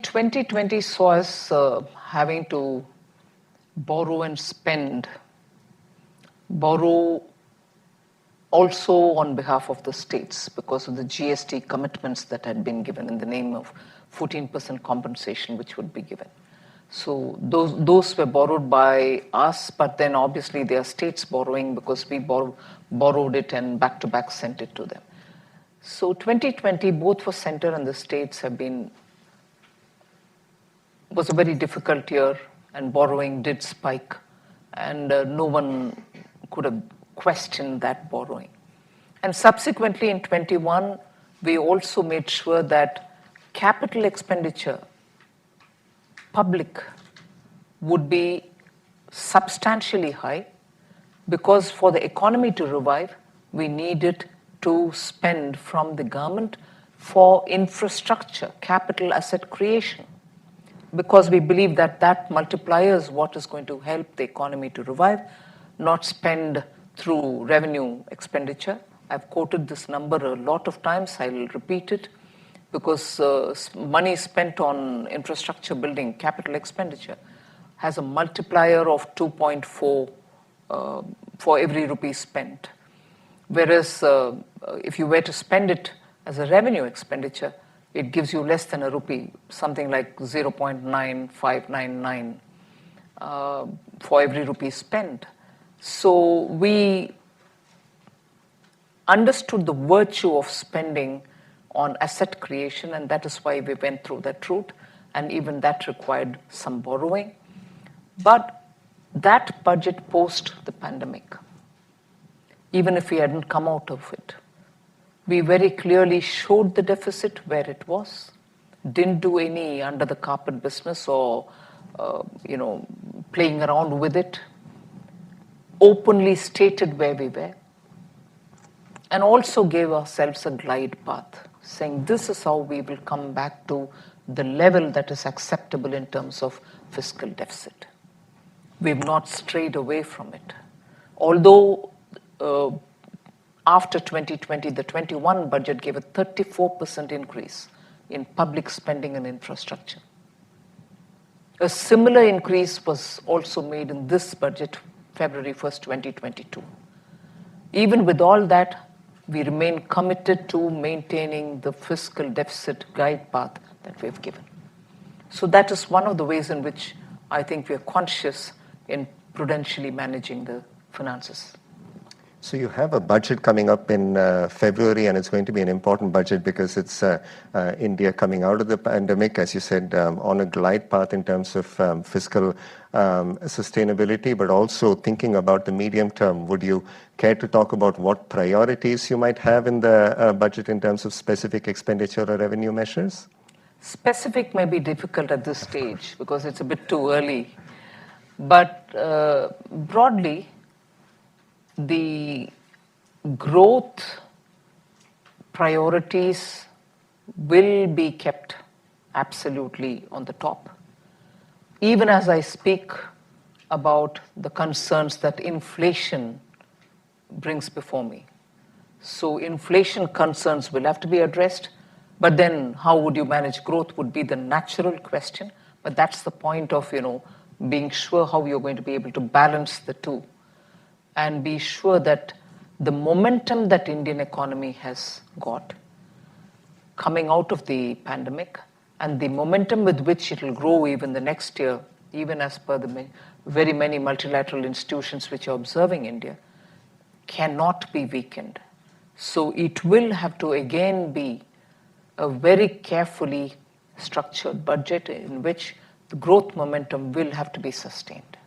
2020 saw us having to borrow and spend, borrow also on behalf of the states because of the GST commitments that had been given in the name of 14% compensation which would be given. So those were borrowed by us, but then obviously they are states borrowing because we borrowed it and back-to-back sent it to them. So 2020, both for center and the states was a very difficult year, and borrowing did spike, and no one could have questioned that borrowing. And subsequently in 21, we also made sure that capital expenditure, public, would be substantially high because for the economy to revive, we needed to spend from the government for infrastructure, capital asset creation, because we believe that that multiplier is what is going to help the economy to revive, not spend through revenue expenditure. I've quoted this number a lot of times. I'll repeat it because money spent on infrastructure building, capital expenditure, has a multiplier of 2.4 for every rupee spent. Whereas if you were to spend it as a revenue expenditure, it gives you less than a rupee, something like 0.9599 for every rupee spent. So we understood the virtue of spending on asset creation, and that is why we went through that route, and even that required some borrowing. But that budget post the pandemic, even if we hadn't come out of it, we very clearly showed the deficit where it was, didn't do any under the carpet business or playing around with it, openly stated where we were, and also gave ourselves a glide path, saying this is how we will come back to the level that is acceptable in terms of fiscal deficit. We've not strayed away from it. Although after 2020, the 21 budget gave a 34% increase in public spending and infrastructure. A similar increase was also made in this budget, February 1st, 2022. Even with all that, we remain committed to maintaining the fiscal deficit guide path that we've given. So that is one of the ways in which I think we are conscious in prudentially managing the finances. So you have a budget coming up in February, and it's going to be an important budget because it's India coming out of the pandemic, as you said, on a glide path in terms of fiscal sustainability, but also thinking about the medium term. Would you care to talk about what priorities you might have in the budget in terms of specific expenditure or revenue measures? Specific may be difficult at this stage because it's a bit too early. But broadly, the growth priorities will be kept absolutely on the top. Even as I speak about the concerns that inflation brings before me. So inflation concerns will have to be addressed, but then how would you manage growth would be the natural question. But that's the point of, being sure how you're going to be able to balance the two and be sure that the momentum that Indian economy has got coming out of the pandemic and the momentum with which it will grow even the next year, even as per the very many multilateral institutions which are observing India, cannot be weakened. So it will have to again be a very carefully structured budget in which the growth momentum will have to be sustained.